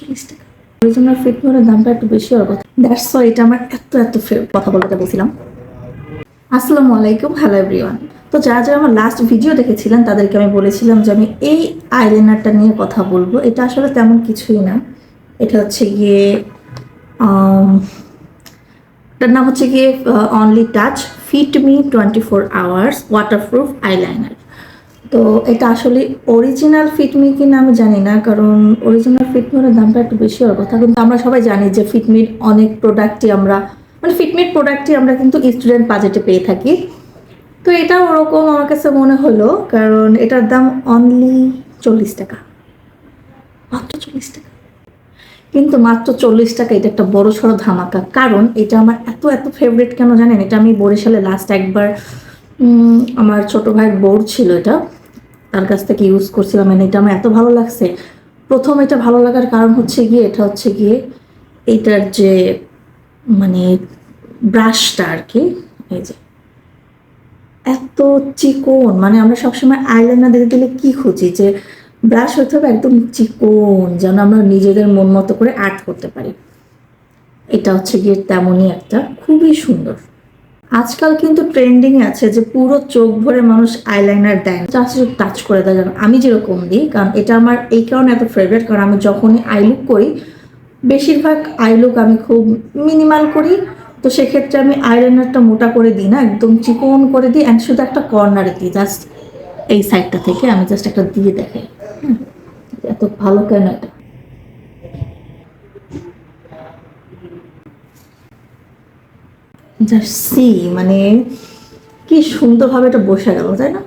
40 টাকা। অরিজিনাল ফিটমির দামটা একটু বেশি হওয়ার কথা। দ্যাটস ওয়াই এটা আমার এত কথা বলতে বলছিলাম। আসসালামু আলাইকুম, হ্যালো এভরিওয়ান। তো যারা যারা আমার লাস্ট ভিডিও দেখেছিলেন তাদেরকে আমি বলেছিলাম যে আমি এই আইলাইনারটা নিয়ে কথা বলবো। এটা আসলে তেমন কিছুই না, এটা হচ্ছে গিয়ে এটার নাম হচ্ছে গিয়ে only touch Fit Me 24 hours waterproof eyeliner. তো এটা আসলে অরিজিনাল ফিটমি কিনা আমি জানি না, কারণ অরিজিনাল ফিটমির দামটা একটু বেশি হওয়ার কথা। কিন্তু আমরা সবাই জানি যে ফিটমির অনেক প্রোডাক্টই আমরা ফিটমির প্রোডাক্টই আমরা কিন্তু স্টুডেন্ট বাজেটে পেয়ে থাকি। তো এটা ওরকম আমার কাছে মনে হলো, কারণ এটার দাম অনলি 40 টাকা, মাত্র 40 টাকা। কিন্তু মাত্র 40 টাকা, এটা একটা বড় সড়ো ধামাকা। কারণ এটা আমার এত ফেভারিট কেন জানেন? এটা আমি বরিশালে লাস্ট একবার আমার ছোট ভাইয়ের বোর্ড ছিল, এটা তার কাছ থেকে ইউজ করছিলাম। মানে এটা আমার এত ভালো লাগছে। প্রথম এটা ভালো লাগার কারণ হচ্ছে গিয়ে এটার যে মানে ব্রাশটা আর কি, এই যে এত চিকন। মানে আমরা সবসময় আইলাইনার দিতে গেলে কি খুঁজি যে ব্রাশ হতে হবে একদম চিকন, যেন আমরা নিজেদের মন মতো করে আর্ট করতে পারি। এটা হচ্ছে গিয়ে তেমনই একটা, খুবই সুন্দর। আজকাল কিন্তু ট্রেন্ডিং এ আছে যে পুরো চোখ ভরে মানুষ আইলাইনার দেয়, জাস্ট টাচ করে দেয়, যেমন আমি যেরকম দিই। কারণ এটা আমার এই কারণে এত ফেভারিট, কারণ আমি যখনই আইলুক করি বেশিরভাগ আইলুক আমি খুব মিনিমাল করি। তো সেক্ষেত্রে আমি আইলাইনারটা মোটা করে দিই না, একদম চিকন করে দিই। অ্যান্ড শুধু একটা কর্নারে দিই, জাস্ট এই সাইডটা থেকে আমি জাস্ট একটা দিয়ে দেখাই। এত ভালো কেন এটা? জাস্ট সি, মানে কি সুন্দরভাবে এটা বসে গেল, তাই না?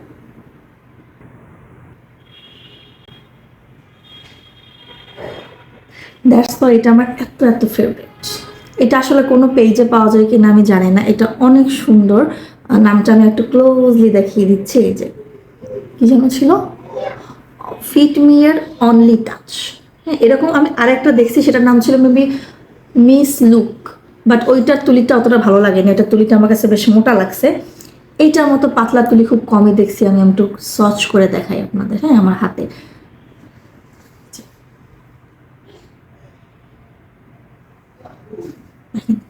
দ্যাটস ওয়াই এটা আমার এত ফেভারিট। এটা আসলে কোনো পেজে পাওয়া যায় কিনা আমি জানি না। এটা অনেক সুন্দর। নামটা আমি একটু ক্লোজলি দেখিয়ে দিচ্ছি। এই যে কি যেন ছিল, ফিটমি এর অনলি টাচ। হ্যাঁ, এরকম আমি আরেকটা দেখছি, সেটার নাম ছিল মেবি মিস লুক, বাট ওইটার তুলিটা অতটা ভালো লাগেনি। এটার তুলিটা আমার কাছে বেশ মোটা লাগছে। এইটার মতো পাতলা তুলি খুব কমই দেখছি আমি। একটু সচ করে দেখাই আপনাদের, হ্যাঁ, আমার হাতে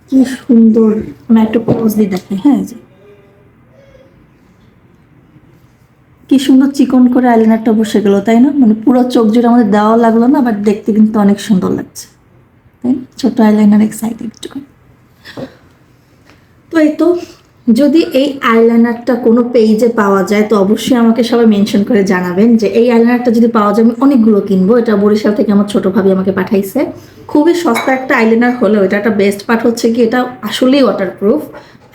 কি সুন্দর। আমি একটু পোজ দিয়ে দেখাই, হ্যাঁ, যে কি সুন্দর চিকন করে আইলাইনারটা বসে গেল, তাই না? মানে পুরো চোখ জুড়ে আমাদের দেওয়া লাগলো না, বাট দেখতে কিন্তু অনেক সুন্দর লাগছে, তাই না? ছোট আইলাইনার এক্সাইটেড। তো এই তো, যদি এই আইলাইনারটা কোনো পেজে পাওয়া যায় তো অবশ্যই আমাকে সবাই মেনশন করে জানাবেন যে এই আইলাইনারটা যদি পাওয়া যায় আমি অনেকগুলো কিনবো। এটা বরিশাল থেকে আমার ছোট ভাবি আমাকে পাঠাইছে। খুবই সস্তা একটা আইলাইনার হলেও এটা একটা বেস্ট পার্ট হচ্ছে কি, এটা আসলেই ওয়াটারপ্রুফ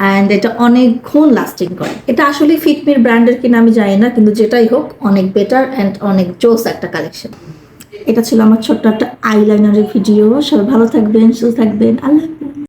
অ্যান্ড এটা অনেকক্ষণ লাস্টিং করে। এটা আসলে ফিটমির ব্র্যান্ডের কিনা আমি জানি না, কিন্তু যেটাই হোক অনেক বেটার অ্যান্ড অনেক জোস একটা কালেকশন। এটা ছিল আমার ছোট্ট একটা আইলাইনারের ভিডিও। সবাই ভালো থাকবেন, সুস্থ থাকবেন। আল্লাহ।